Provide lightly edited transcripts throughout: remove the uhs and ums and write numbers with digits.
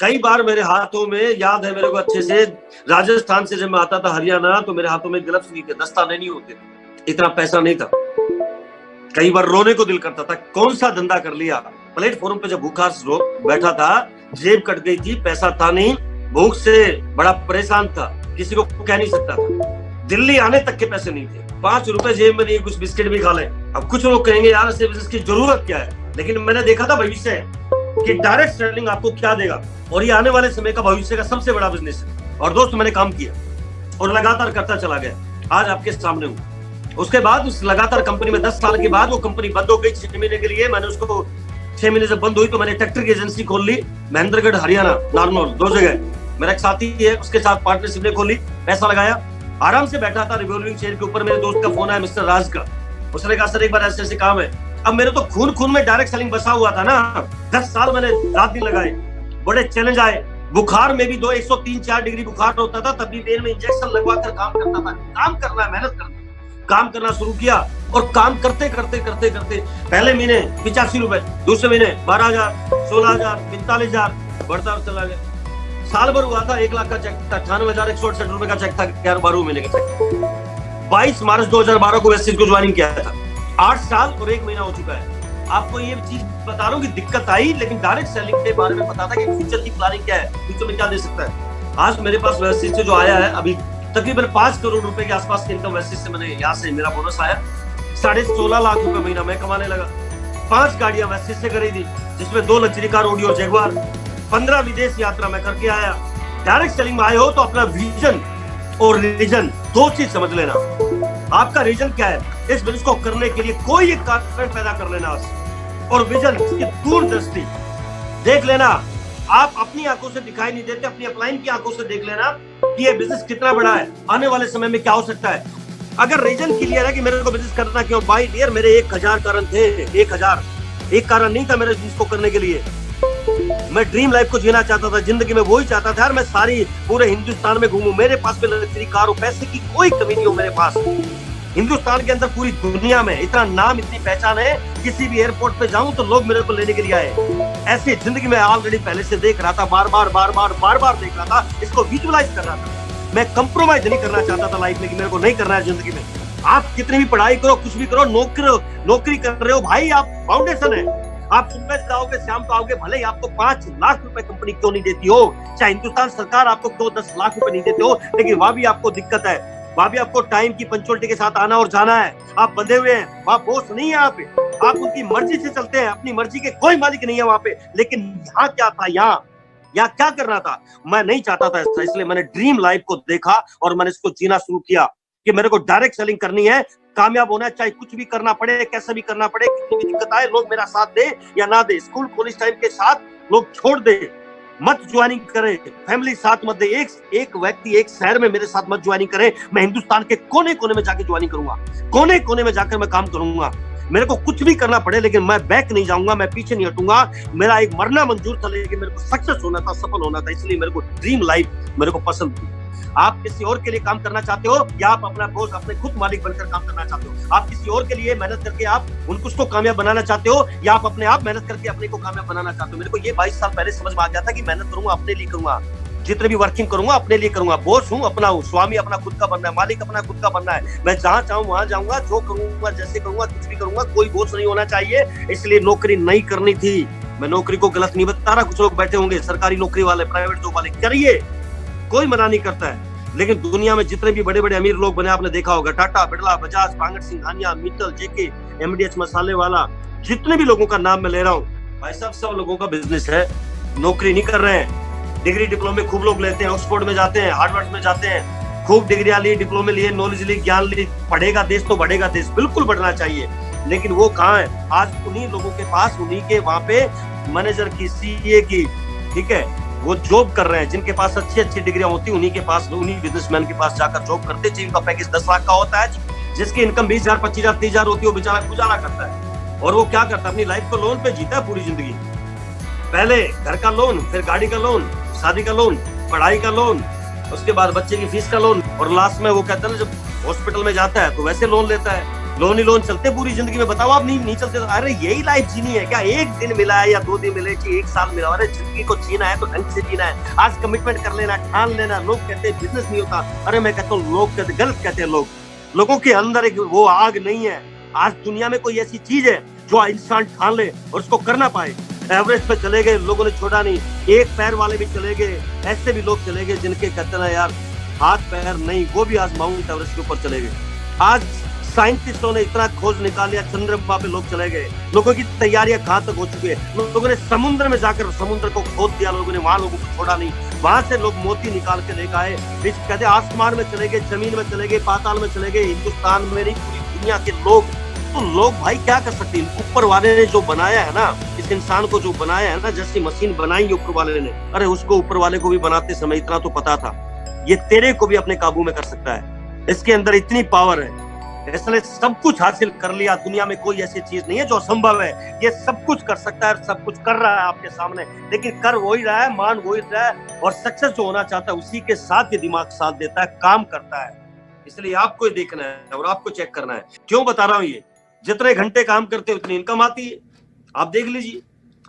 कई बार मेरे हाथों में, याद है मेरे को अच्छे से, राजस्थान से जब मैं आता था हरियाणा, तो मेरे हाथों में ग्लव्स नहीं थे, दस्ताने नहीं होते, इतना पैसा नहीं था। कई बार रोने को दिल करता था, कौन सा धंधा कर लिया। प्लेटफॉर्म पे जब भूखा बैठा था, जेब कट गई थी, पैसा था नहीं, भूख से बड़ा परेशान था, किसी को कह नहीं सकता था, दिल्ली आने तक के पैसे नहीं थे, 5 रुपए जेब में नहीं, कुछ बिस्किट भी खा ले। अब कुछ लोग कहेंगे यार ऐसे बिजनेस की जरूरत क्या है, लेकिन मैंने देखा था भविष्य कि डायरेक्ट सेलिंग आपको क्या देगा, और ये आने वाले समय का भविष्य का सबसे बड़ा बिजनेस है। और दोस्त मैंने काम किया और लगातार करता चला गया, आज आपके सामने हूँ। उसके बाद उस लगातार कंपनी में 10 साल के बाद वो कंपनी बंद हो गई 6 महीने के लिए। मैंने उसको 6 महीने जब बंद हुई तो मैंने ट्रैक्टर की एजेंसी खोल ली, महेंद्रगढ़ हरियाणा, नारनौल, 2 जगह। मेरा एक साथी है, उसके साथ पार्टनरशिप ने खोली, पैसा लगाया, आराम से बैठा था रिवॉल्विंग चेयर के ऊपर। मेरे दोस्त का फोन आया, मिस्टर राज का। उसने कहा सर एक बार ऐसे ऐसे काम है। अब मेरे तो खून में डायरेक्ट सेलिंग बसा हुआ था ना। 10 साल मैंने रात दिन लगाए, बड़े चैलेंज आए। बुखार में भी 103-4 डिग्री बुखार होता था, तब भी पेन में इंजेक्शन लगवा कर काम करता था। काम करना, मेहनत करना, काम करना शुरू किया। और काम करते करते करते करते पहले महीने 85 रुपए, दूसरे महीने 12,000, 16,000, 45,000 बढ़ता चला गया। साल भर हुआ था 1 लाख का चेक था, 98,168 रुपए का चेक था, 12 महीने का चेक। 22 मार्च 2012 को वेस्टिज को ज्वाइनिंग किया था। 8 साल और 1 महीना हो चुका है। आपको ये चीज बता रहा हूँ कि दिक्कत आई, लेकिन डायरेक्ट सेलिंग के बारे में पता था कि फ्यूचर की प्लानिंग क्या है, फ्यूचर में क्या दे सकता है। आज मेरे पास वेस्टिज से जो आया है, अभी तकरीबन 5 करोड़ रुपए के आसपास की इनकम वेस्टिज से मैंने यहाँ से मेरा बोनस आया। 16.5 लाख रुपए महीना मैं कमाने लगा। 5 गाड़ियां वेस्टिज से खरीदी, जिसमें 2 लग्जरी कार, ऑडी और जगुआर। 15 विदेश यात्रा मैं करके आया। डायरेक्ट सेलिंग में आए हो तो अपना विजन और रीजन 2 चीज समझ लेना। आपका रीजन क्या है, इस बिजनेस को करने के लिए कोई एक कारण पैदा कर लेना, और विजन की दूरदृष्टि देख लेना। आप अपनी आंखों से दिखाई नहीं देते, अपनी अपलाइन की आंखों से देख लेना कि ये बिजनेस कितना बड़ा है, आने वाले समय में क्या हो सकता है। अगर रीजन क्लियर है कि मेरे को बिजनेस करना क्यों, बाय डियर मेरे 1000 कारण थे, 1000 एक कारण नहीं था मेरे बिजनेस को करने के लिए। मैं ड्रीम लाइफ को जीना चाहता था, जिंदगी में वही चाहता था यार, मैं सारी पूरे हिंदुस्तान में घूमूं, मेरे पास में लग्जरी कार हो, पैसे की कोई कमी नहीं हो मेरे पास। हिंदुस्तान के अंदर, पूरी दुनिया में इतना नाम, इतनी पहचान है, किसी भी एयरपोर्ट पे जाऊं तो लोग मेरे को लेने के लिए आए। ऐसी जिंदगी में ऑलरेडी पहले से देख रहा था, बार बार देख रहा था, इसको विजुअलाइज कर रहा था। मैं कंप्रोमाइज नहीं करना चाहता था लाइफ में कि मेरे को नहीं करना है जिंदगी में। आप कितनी भी पढ़ाई करो, कुछ भी करो, नौकरी कर रहे हो भाई, आप फाउंडेशन है। आप सुबह से आओगे, शाम को आओगे, भले ही आपको 5 लाख रुपए कंपनी क्यों नहीं देती हो, चाहे हिंदुस्तान सरकार आपको क्यों 10 लाख रुपए नहीं देती हो, लेकिन वहां भी आपको दिक्कत है। वहां भी आपको टाइम की पंक्चुअलिटी के साथ आना और जाना है। आप बंधे हुए हैं, वहां बॉस नहीं है आप उनकी मर्जी से चलते हैं, अपनी मर्जी के कोई मालिक नहीं है वहां पे। लेकिन यहाँ क्या था, यहाँ क्या करना था, मैं नहीं चाहता था ऐसा। इसलिए मैंने ड्रीम लाइफ को देखा और मैंने इसको जीना शुरू किया कि मेरे को डायरेक्ट सेलिंग करनी है, कामयाब होना है, चाहे कुछ भी करना पड़े, कैसे भी करना पड़े, कितनी भी दिक्कत आए, लोग मेरा साथ दे या ना दे, स्कूल कॉलेज टाइम के साथ लोग छोड़ दे, मत ज्वाइनिंग करे, फैमिली साथ मत दे, एक व्यक्ति एक शहर में मेरे साथ मत ज्वाइनिंग करे, मैं हिंदुस्तान के कोने कोने में जाके ज्वाइनिंग करूंगा, कोने कोने में जाकर मैं काम करूंगा। मेरे को कुछ भी करना पड़े, लेकिन मैं बैक नहीं जाऊंगा, मैं पीछे नहीं हटूंगा। मेरा एक मरना मंजूर था, लेकिन मेरे को सक्सेस होना था, सफल होना था। इसलिए मेरे को ड्रीम लाइफ मेरे को पसंद थी। आप किसी और के लिए काम करना चाहते हो, या आप अपना बॉस, अपने खुद मालिक बनकर काम करना चाहते हो? आप किसी और के लिए मेहनत करके आप उसको कामयाब बनाना चाहते हो, या आप अपने आप मेहनत करके अपने को कामयाब बनाना चाहते हो? मेरे को ये 22 साल पहले समझ में आ गया था कि मेहनत करूंगा, अपने लिए करूंगा, जितने भी वर्किंग करूंगा अपने लिए करूंगा। बॉस हूँ, अपना हूँ, स्वामी अपना खुद का बनना है, मालिक अपना खुद का बनना है। मैं जहां चाहूँ वहां जाऊंगा, जो करूंगा, जैसे करूंगा, कुछ भी करूंगा, कोई बॉस नहीं होना चाहिए। इसलिए नौकरी नहीं करनी थी। मैं नौकरी को गलत नहीं बता रहा। कुछ लोग बैठे होंगे सरकारी नौकरी वाले, प्राइवेट जॉब वाले, करिए, कोई मना नहीं करता है। लेकिन दुनिया में जितने भी बड़े बड़े अमीर लोग बने, आपने देखा होगा, टाटा, बिरला, बजाज, पांगट सिंघानिया, मित्तल, जेके, एमडीएच मसाले वाला, जितने भी लोगों का नाम मैं ले रहा हूँ भाई साहब, सब लोगों का बिजनेस है, नौकरी नहीं कर रहे हैं। डिग्री डिप्लोमे खूब लोग लेते हैं, ऑक्सफोर्ड में जाते हैं, हार्वर्ड में जाते हैं, खूब डिग्रियां ली, डिप्लोमे लिए, नॉलेज ली, ज्ञान ली। पढ़ेगा देश तो बढ़ेगा देश, बिल्कुल बढ़ना चाहिए। लेकिन वो कहाँ है आज? उन्हीं लोगों के पास, उन्हीं के वहां पे मैनेजर की, सीए की, ठीक है, वो जॉब कर रहे हैं। जिनके पास अच्छी अच्छी डिग्रियां होती, उन्हीं के पास, उन्हीं बिजनेसमैन के पास जाकर जॉब करते, जिनका पैकेज 10 लाख का होता है, जिसकी इनकम 20,000, 25,000, 30,000 होती है, वो बेचारा गुजारा करता है। और वो क्या करता है, अपनी लाइफ को लोन पे जीता है पूरी जिंदगी। पहले घर का लोन, फिर गाड़ी का लोन, शादी का लोन, पढ़ाई का लोन, उसके बाद बच्चे की फीस का लोन, और लास्ट में वो कहता है ना, जब हॉस्पिटल में जाता है तो वैसे लोन लेता है। लोन ही लोन चलते पूरी जिंदगी में, बताओ आप नहीं चलते। अरे यही लाइफ जीनी है क्या? एक दिन मिला है या 2 दिन मिले, एक साल मिला, अरे जिंदगी को जीना है तो ढंग से जीना है। आज कमिटमेंट कर लेना, ठान लेना। लोग कहते हैं बिजनेस नहीं होता, अरे मैं कहता हूँ लोग कहते, गलत कहते हैं लोगों के अंदर एक वो आग नहीं है। आज दुनिया में कोई ऐसी चीज है जो इंसान ठान ले और उसको करना पाए। एवरेस्ट पे चले गए लोगों ने, छोड़ा नहीं। एक पैर वाले भी चले गए, ऐसे भी लोग चले गए जिनके कहते ना यार हाथ पैर नहीं, वो भी आज माउंट एवरेस्ट के ऊपर चले गए। आज साइंटिस्टों ने इतना खोज निकाल लिया, चंद्रमा पे लोग चले गए। लोगों की तैयारियां कहां तक हो चुकी है। लोगों ने समुद्र में जाकर समुद्र को खोद दिया, लोगों ने वहां लोगों को छोड़ा नहीं। वहां से लोग मोती निकाल के लेकर आए। कहते आसमान में चले गए, जमीन में चले गए, पाताल में चले गए। हिंदुस्तान में नहीं, पूरी दुनिया के लोग। तो लोग भाई क्या कर सकते हैं? ऊपर वाले ने जो बनाया है ना, इस इंसान को जो बनाया है ना, जैसी मशीन बनाई है ऊपर वाले ने, अरे उसको ऊपर वाले को भी बनाते समय इतना तो पता था, ये तेरे को भी अपने काबू में कर सकता है। इसके अंदर इतनी पावर है, इसने सब कुछ हासिल कर लिया। दुनिया में कोई ऐसी चीज नहीं है जो असंभव है। ये सब कुछ कर सकता है, सब कुछ कर रहा है आपके सामने, लेकिन कर वही रहा है, मान वही रहा है, और सक्सेस जो होना चाहता है उसी के साथ ये दिमाग साथ देता है, काम करता है। इसलिए आपको देखना है और आपको चेक करना है। क्यों बता रहा हूं ये? जितने घंटे काम करते उतनी इनकम आती है। आप देख लीजिए,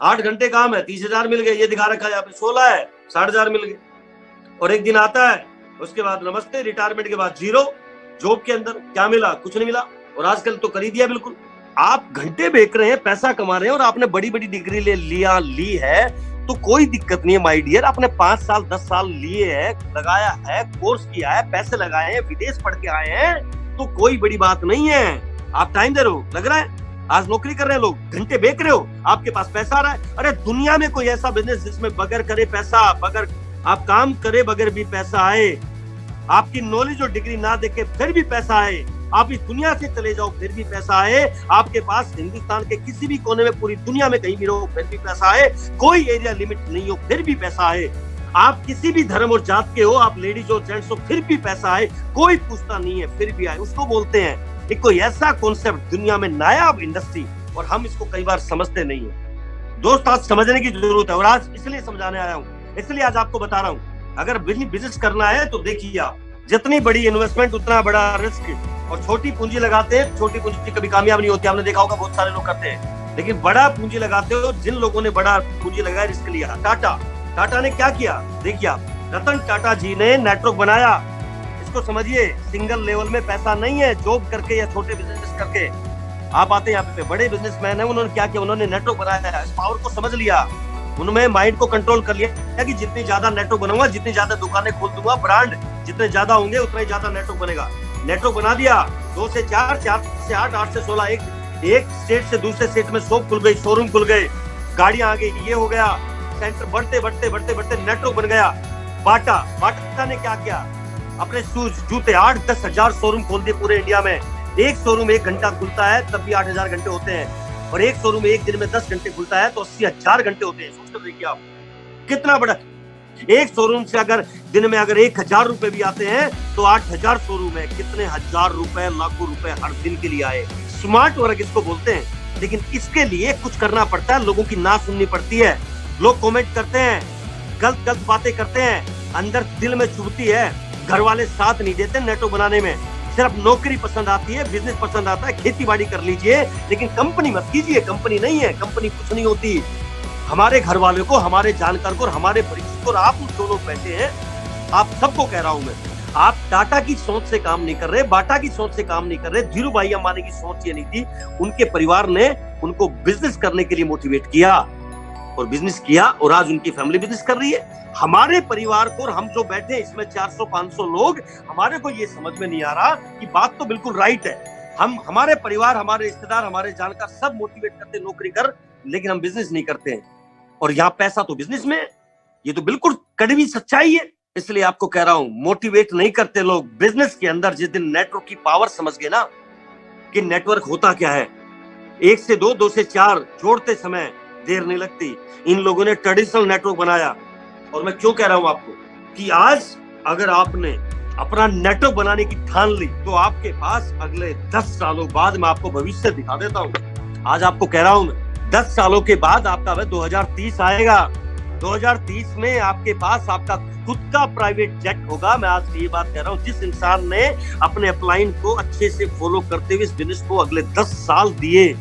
8 घंटे काम है, 30,000 मिल गए। ये दिखा रखा है यहाँ पे 16 है, 60,000 मिल गए। और एक दिन आता है, उसके बाद नमस्ते, रिटायरमेंट के बाद 0। जॉब के अंदर क्या मिला? कुछ नहीं मिला। और आजकल तो कर ही दिया बिल्कुल। आप घंटे बेच रहे हैं, पैसा कमा रहे हैं, और आपने बड़ी बड़ी डिग्री ली है तो कोई दिक्कत नहीं है माय डियर। आपने 5 साल 10 साल लिए है, लगाया है, कोर्स किया है, पैसे लगाए हैं, विदेश पढ़ के आए हैं, तो कोई बड़ी बात नहीं है। आप टाइम दे रहे हो, लग रहा है। आज नौकरी कर रहे हैं लोग, घंटे बेच रहे हो, आपके पास पैसा आ रहा है। अरे दुनिया में कोई ऐसा बिजनेस जिसमें बगैर करे पैसा, बगैर आप काम करे बगैर भी पैसा आए, आपकी नॉलेज और डिग्री ना देखे फिर भी पैसा आए, आप इस दुनिया से चले जाओ फिर भी पैसा आए, आपके पास हिंदुस्तान के किसी भी कोने में, पूरी दुनिया में कहीं भी रहो फिर भी पैसा आए, कोई एरिया लिमिट नहीं हो फिर भी पैसा आए, आप किसी भी धर्म और जात के हो, आप लेडीज और जेंट्स हो फिर भी पैसा आए, कोई पूछता नहीं है फिर भी आए। उसको बोलते हैं एक कोई ऐसा कॉन्सेप्ट दुनिया में नायाब इंडस्ट्री, और हम इसको कई बार समझते नहीं है। दोस्त आज समझने की जरूरत है, और आज इसलिए समझाने आया हूँ, इसलिए आज आपको बता रहा हूँ। अगर बिजनेस करना है तो देखिए आप, जितनी बड़ी इन्वेस्टमेंट उतना बड़ा रिस्क, और छोटी पूंजी लगाते हैं, छोटी पूंजी कभी कामयाब नहीं होती। आपने देखा होगा बहुत सारे लोग करते हैं, लेकिन बड़ा पूंजी लगाते हो। जिन लोगों ने बड़ा पूंजी लगाया, रिस्क लिया, टाटा ने क्या किया देखिए आप, रतन टाटा जी ने नेटवर्क बनाया। इसको समझिए, सिंगल लेवल में पैसा नहीं है, जॉब करके या छोटे बिजनेस करके। आप आते हैं यहाँ पे, बड़े बिजनेसमैन है, उन्होंने क्या किया, उन्होंने नेटवर्क बनाया, इस पावर को समझ लिया, उन्होंने माइंड को कंट्रोल कर लिया कि जितनी ज्यादा नेटवर्क बनाऊंगा, जितनी ज्यादा दुकानें खोल दूंगा, ब्रांड जितने ज्यादा होंगे उतना ही ज्यादा नेटवर्क बनेगा। नेटवर्क बना दिया, 2 से 4, 4 से 8, 8 से 16, एक स्टेट से दूसरे स्टेट में शॉप खुल गई, शोरूम खुल गए, गाड़ियां आ गई, ये हो गया, सेंटर बढ़ते नेटवर्क बन गया। बाटा ने क्या किया, अपने शूज जूते 8-10 हजार शोरूम खोल दिए पूरे इंडिया में। एक शोरूम 1 घंटा खुलता है तब भी 8,000 घंटे होते हैं, और एक शोरूम एक दिन में 10 घंटे खुलता है तो 80,000 घंटे होते हैं। सोच कर देखिए आप कितना बड़ा। एक शोरूम से अगर दिन में अगर 1,000 रुपए भी आते हैं तो 8,000 शोरूम है, कितने हजार रुपए, लाखों रुपए हर दिन के लिए आए। स्मार्ट वर्क इसको बोलते हैं, लेकिन इसके लिए कुछ करना पड़ता है, लोगों की ना सुननी पड़ती है। लोग कमेंट करते हैं, गलत बातें करते हैं, अंदर दिल में चुभती है, घर वाले साथ नहीं देते नेटवर्क बनाने में, सिर्फ नौकरी पसंद आती है, बिजनेस पसंद आता है, खेती बाड़ी कर लीजिए, लेकिन कंपनी मत कीजिए। कंपनी नहीं है, कंपनी कुछ नहीं होती। हमारे घर वाले को, हमारे जानकार को और हमारे परिचित को, आप जो लोग बैठे हैं, आप सबको कह रहा हूं मैं, आप टाटा की सोच से काम नहीं कर रहे, बाटा की सोच से काम नहीं कर रहे। धीरू भाई अंबानी की सोच ये नहीं थी, उनके परिवार ने उनको बिजनेस करने के लिए मोटिवेट किया और बिजनेस किया, और आज उनकी फैमिली बिजनेस कर रही है। हमारे परिवार को, और हम जो बैठे इसमें 400-500 लोग, हमारे को ये समझ में नहीं आ रहा कि बात तो बिल्कुल राइट है। हमारे परिवार, हमारे रिश्तेदार, हमारे जानकार सब मोटिवेट करते नौकरी कर, लेकिन हम बिजनेस नहीं करते हैं, और यहाँ पैसा तो बिजनेस में है। ये तो बिल्कुल कड़वी सच्चाई है। इसलिए आपको कह रहा हूं, मोटिवेट नहीं करते लोग बिजनेस के अंदर। जिस दिन नेटवर्क की पावर समझ गए ना कि नेटवर्क होता क्या है, 1 से 2, 2 से 4 जोड़ते समय देर नहीं लगती। इन लोगों ने ट्रेडिशनल नेटवर्क बनाया, और मैं क्यों कह रहा हूं आपको कि आज अगर आपने अपना नेटवर्क बनाने की ठान ली तो आपके पास अगले 10 सालों बाद, मैं आपको भविष्य दिखा देता हूं, आज आपको कह रहा हूं मैं, 10 सालों के बाद आपका 2030 आएगा। 2030 में आपके पास आपका खुद का प्राइवेट जेट होगा। मैं आज ये बात कह रहा हूं, जिस इंसान ने अपने अपलाइन को अच्छे से फॉलो करते हुए इस बिजनेस को अगले 10 साल दिए,